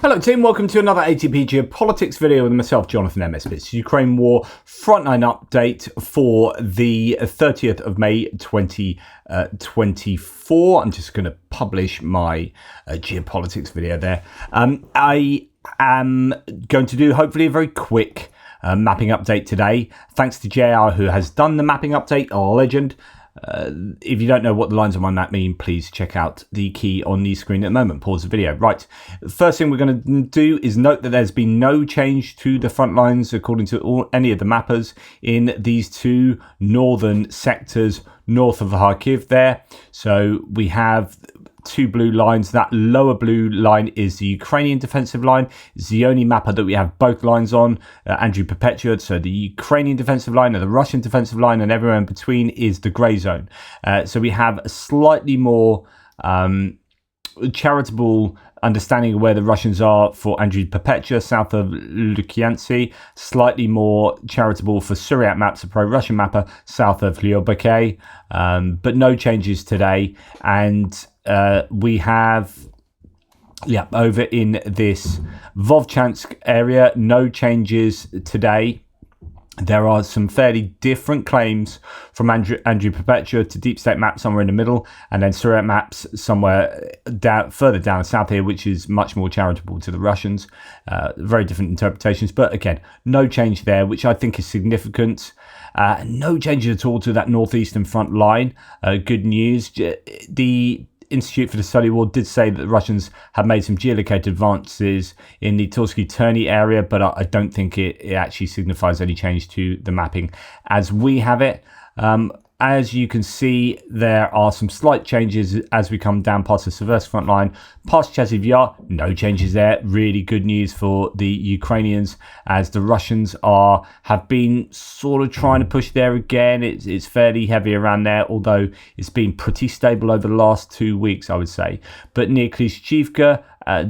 Hello team, welcome to another ATP Geopolitics video with myself, Jonathan MS. It's Ukraine War Frontline update for the 30th of May 2024. I'm just going to publish my Geopolitics video there. I am going to do hopefully a very quick mapping update today. Thanks to JR who has done the mapping update, a legend. If you don't know what the lines on my map mean, please check out the key on the screen at the moment. Pause the video. Right, first thing we're going to do is note that there's been no change to the front lines according to any of the mappers in these two northern sectors north of Kharkiv there. So we have two blue lines. That lower blue line is the Ukrainian defensive line. It's the only mapper that we have both lines on, Andrew Perpetua. So the Ukrainian defensive line and the Russian defensive line, and everywhere in between is the grey zone. So we have a slightly more charitable understanding of where the Russians are for Andrew Perpetua, south of Lukyantsy, slightly more charitable for Suryat Maps, a pro-Russian mapper, south of Lyobake, but no changes today. And we have, over in this Vovchansk area, no changes today. There are some fairly different claims from Andrew Perpetua to Deep State Map somewhere in the middle, and then Suryat Maps somewhere further down south here, which is much more charitable to the Russians. Very different interpretations, but again, no change there, which I think is significant. No changes at all to that northeastern front line. Good news. The Institute for the Study of War did say that the Russians have made some geolocated advances in the Torsky-Terny area, but I don't think it actually signifies any change to the mapping as we have it. As you can see, there are some slight changes as we come down past the Seversk front line, past Chasiv Yar. No changes there. Really good news for the Ukrainians, as the Russians have been sort of trying to push there again. It's fairly heavy around there, although it's been pretty stable over the last 2 weeks, I would say. But near Klishchivka,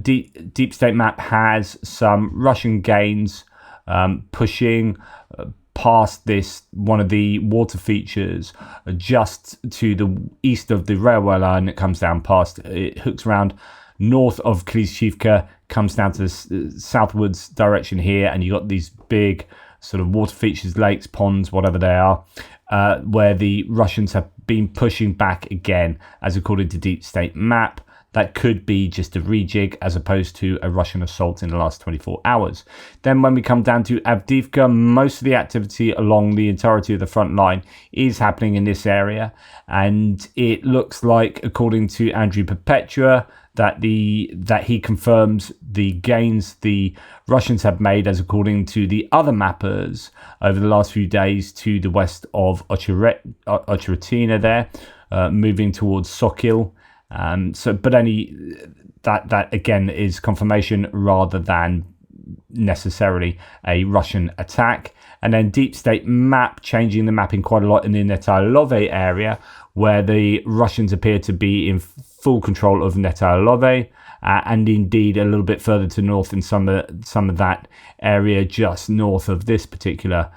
Deep State Map has some Russian gains pushing past this, one of the water features just to the east of the railway line that comes down past. It hooks around north of Klishchivka, comes down to the southwards direction here, and you got these big sort of water features, lakes, ponds, whatever they are, where the Russians have been pushing back again, as according to Deep State Map. That could be just a rejig as opposed to a Russian assault in the last 24 hours. Then when we come down to Avdiivka, most of the activity along the entirety of the front line is happening in this area. And it looks like, according to Andrew Perpetua, that he confirms the gains the Russians have made, as according to the other mappers over the last few days, to the west of Ocheratina there, moving towards Sokil. But only that again is confirmation rather than necessarily a Russian attack. And then Deep State Map changing the mapping quite a lot in the Netalove area, where the Russians appear to be in full control of Netalove, and indeed a little bit further to north in some of that area just north of this particular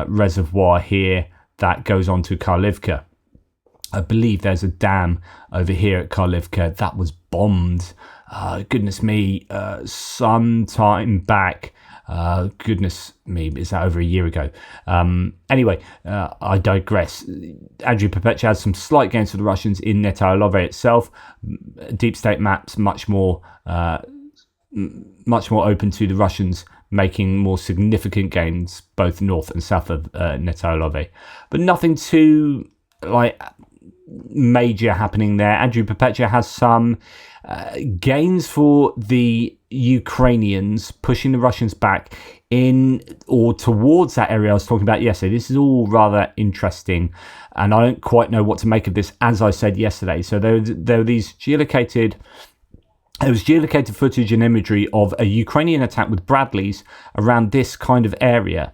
reservoir here that goes on to Karlivka. I believe there's a dam over here at Karlivka that was bombed, goodness me, some time back. Goodness me, is that over a year ago? Anyway, I digress. Andrew Perpetua has some slight gains for the Russians in Netalove itself. Deep State Maps much more open to the Russians making more significant gains both north and south of Netalove, but nothing too major happening there. Andrew Perpetua has some gains for the Ukrainians, pushing the Russians back in or towards that area I was talking about yesterday. This is all rather interesting, and I don't quite know what to make of this, as I said yesterday. So there were these geolocated footage and imagery of a Ukrainian attack with Bradleys around this kind of area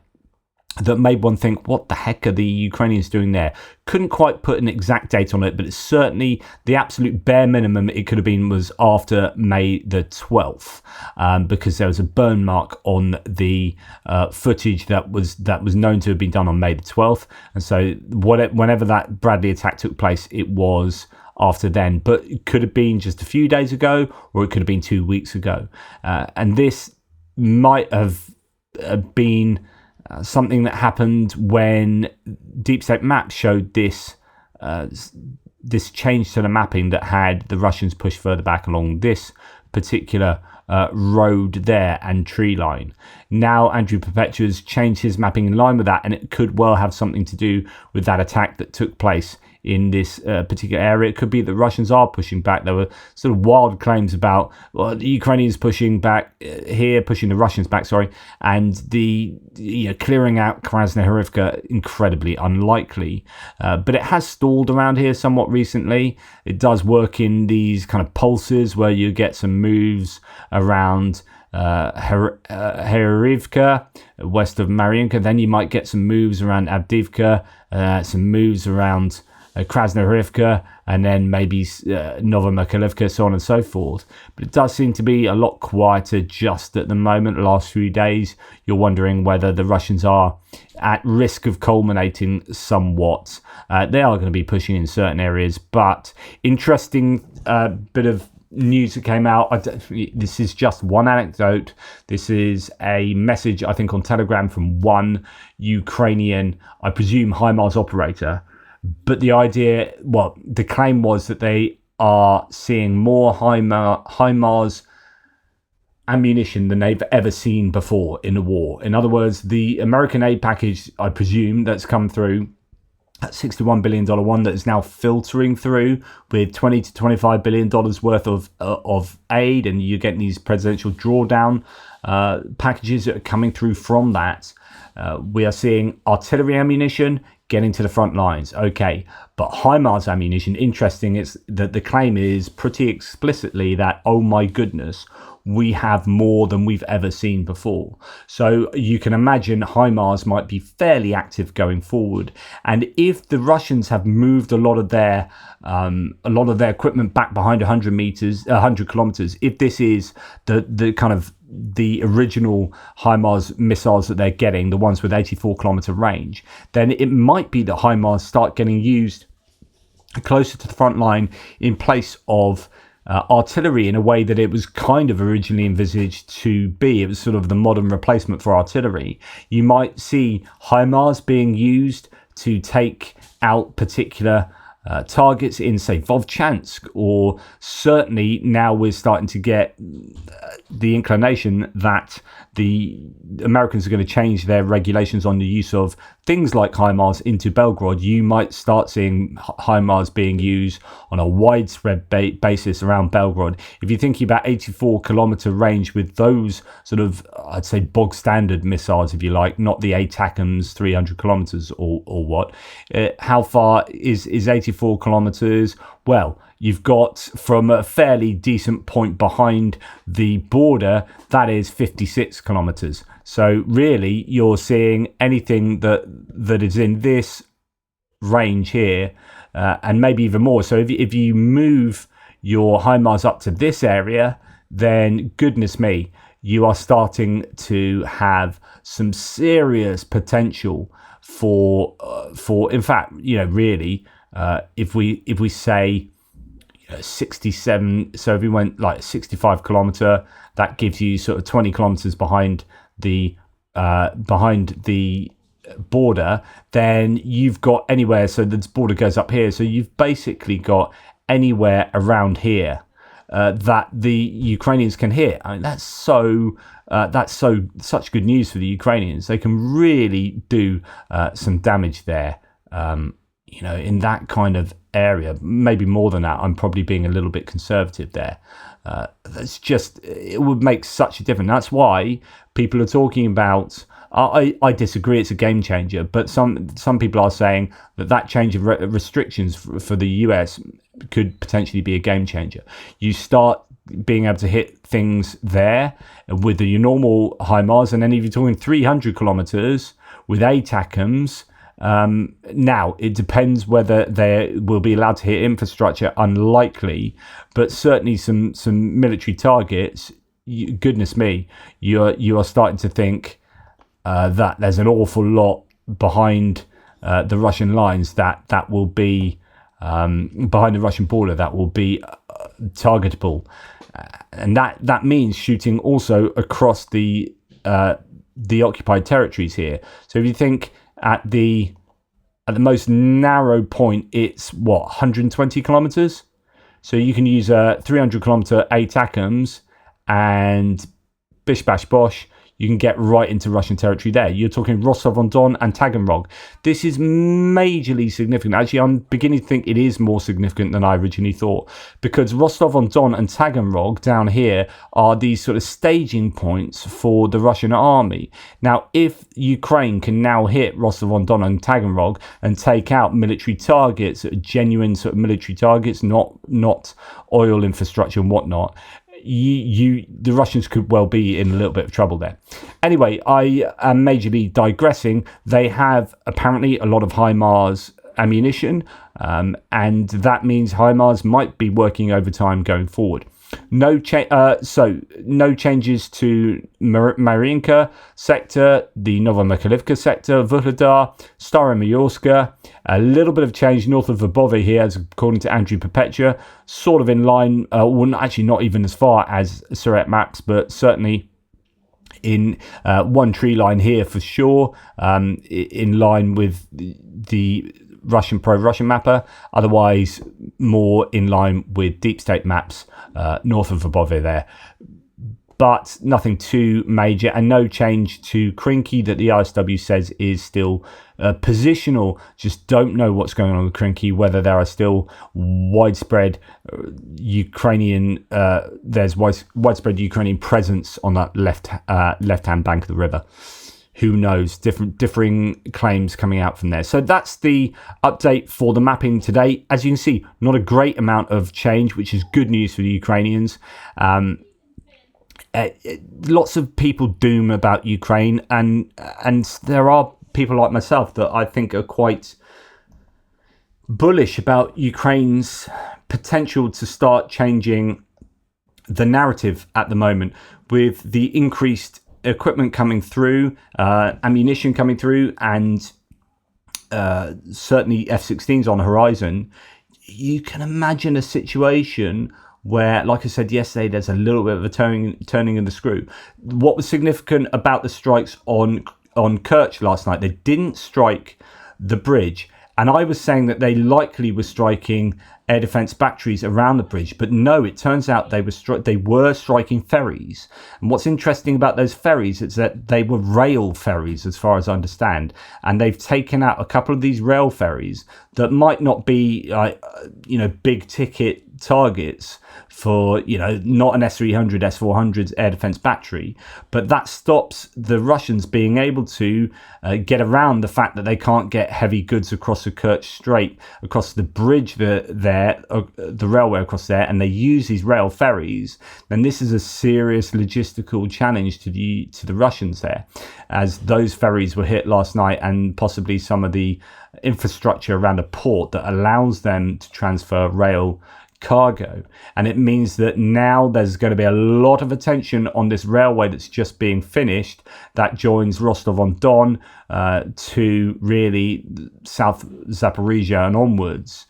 that made one think, what the heck are the Ukrainians doing there? Couldn't quite put an exact date on it, but it's certainly the absolute bare minimum it could have been was after May the 12th, because there was a burn mark on the footage that was known to have been done on May the 12th. And so whenever that Bradley attack took place, it was after then, but it could have been just a few days ago, or it could have been 2 weeks ago. And this might have been something that happened when Deep State Maps showed this change to the mapping that had the Russians push further back along this particular road there and tree line. Now Andrew Perpetua's changed his mapping in line with that, and it could well have something to do with that attack that took place in this particular area. It could be that Russians are pushing back. There were sort of wild claims about the Ukrainians pushing back here, pushing the Russians back, and the clearing out Krasnohorivka, incredibly unlikely. But it has stalled around here somewhat recently. It does work in these kind of pulses where you get some moves around Herivka, west of Mariinka. Then you might get some moves around Avdiivka, some moves around Krasnohorivka, and then maybe Novomykhailivka, so on and so forth. But it does seem to be a lot quieter just at the moment. The last few days, you're wondering whether the Russians are at risk of culminating somewhat. They are going to be pushing in certain areas, but interesting bit of news that came out. This is just one anecdote. This is a message, I think, on Telegram from one Ukrainian, I presume, HIMARS operator. But the claim was that they are seeing more HIMARS ammunition than they've ever seen before in a war. In other words, the American aid package, I presume, that's come through, that $61 billion one that is now filtering through with $20 to $25 billion worth of aid, and you're getting these presidential drawdown packages that are coming through from that. We are seeing artillery ammunition getting to the front lines. Okay, but HIMARS ammunition, interesting, it's that the claim is pretty explicitly that, oh my goodness, we have more than we've ever seen before. So you can imagine HIMARS might be fairly active going forward. And if the Russians have moved a lot of their equipment back behind 100 kilometers, if this is the kind of the original HIMARS missiles that they're getting, the ones with 84 kilometer range, then it might be that HIMARS start getting used closer to the front line in place of artillery, in a way that it was kind of originally envisaged to be. It was sort of the modern replacement for artillery. You might see HIMARS being used to take out particular targets in, say, Vovchansk, or certainly now we're starting to get the inclination that the Americans are going to change their regulations on the use of things like HIMARS into Belgorod. You might start seeing HIMARS being used on a widespread basis around Belgorod. If you're thinking about 84 kilometer range with those sort of, I'd say, bog standard missiles, if you like, not the ATACMS 300 kilometers or what. How far is 84 kilometers? Well, you've got from a fairly decent point behind the border, that is 56 kilometers. So really, you're seeing anything that is in this range here, and maybe even more. So if you move your HIMARS up to this area, then goodness me, you are starting to have some serious potential for in fact, really, if we say 67, so if we went like 65 kilometer, that gives you sort of 20 kilometers behind the border. Then you've got anywhere, so the border goes up here, so you've basically got anywhere around here that the Ukrainians can hit. I mean, that's such good news for the Ukrainians. They can really do some damage there, in that kind of area, maybe more than that. I'm probably being a little bit conservative there. It would make such a difference. That's why people are talking about, I disagree, it's a game changer, but some people are saying that change of restrictions for the US could potentially be a game changer. You start being able to hit things there with your normal HIMARS, and then if you're talking 300 kilometers with ATACMS, now it depends whether they will be allowed to hit infrastructure. Unlikely, but certainly some military targets. Goodness me, you are starting to think that there's an awful lot behind the Russian lines that will be behind the Russian border that will be targetable. And that means shooting also across the occupied territories here. So if you think at the most narrow point, it's 120 kilometers. So you can use a 300 kilometer ATACMS and bish bash bosh, you can get right into Russian territory there. You're talking Rostov-on-Don and Taganrog. This is majorly significant. Actually, I'm beginning to think it is more significant than I originally thought, because Rostov-on-Don and Taganrog down here are these sort of staging points for the Russian army. Now, if Ukraine can now hit Rostov-on-Don and Taganrog and take out military targets, genuine sort of military targets, not oil infrastructure and whatnot, the Russians could well be in a little bit of trouble there. Anyway, I am majorly digressing. They have apparently a lot of HIMARS ammunition, and that means HIMARS might be working overtime going forward. No changes to Mariinka sector, the Novomykhailivka sector, Vuhledar, Staromayorska. A little bit of change north of Verbove here, as according to Andrew Perpetua, sort of in line, actually not even as far as Surat Maps, but certainly in one tree line here for sure, in line with the pro-Russian mapper, otherwise more in line with deep state maps north of Verbove there. But nothing too major, and no change to Krinky that the ISW says is still positional. Just don't know what's going on with Krinky, whether there are still widespread Ukrainian, there's widespread Ukrainian presence on that left-hand bank of the river. Who knows? Differing claims coming out from there. So that's the update for the mapping today. As you can see, not a great amount of change, which is good news for the Ukrainians. Lots of people doom about Ukraine, and there are people like myself that I think are quite bullish about Ukraine's potential to start changing the narrative at the moment with the increased equipment coming through, ammunition coming through, and certainly F-16s on the horizon. You can imagine a situation where, like I said yesterday, there's a little bit of a turning of the screw. What was significant about the strikes on Kerch last night, they didn't strike the bridge. And I was saying that they likely were striking air defense batteries around the bridge, but no, it turns out they were striking ferries. And what's interesting about those ferries is that they were rail ferries, as far as I understand, and they've taken out a couple of these rail ferries that might not be, big ticket targets for, not an S-300, S-400's air defense battery, but that stops the Russians being able to get around the fact that they can't get heavy goods across the Kerch Strait, across the bridge the railway across there, and they use these rail ferries. Then this is a serious logistical challenge to the Russians there, as those ferries were hit last night, and possibly some of the infrastructure around a port that allows them to transfer rail cargo. And it means that now there's going to be a lot of attention on this railway that's just being finished, that joins Rostov-on-Don to really South Zaporizhia and onwards.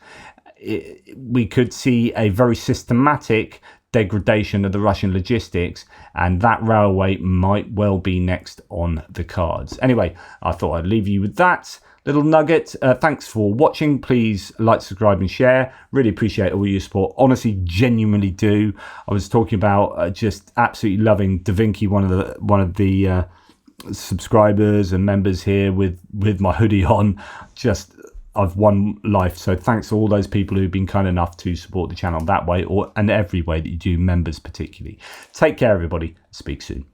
We could see a very systematic degradation of the Russian logistics, and that railway might well be next on the cards. Anyway, I thought I'd leave you with that little nugget. Thanks for watching. Please like, subscribe and share. Really appreciate all your support. Honestly, genuinely do. I was talking about just absolutely loving Da Vinci, one of the subscribers and members here with my hoodie on. Just, I've won life. So thanks to all those people who've been kind enough to support the channel that way, and every way that you do, members particularly. Take care, everybody. Speak soon.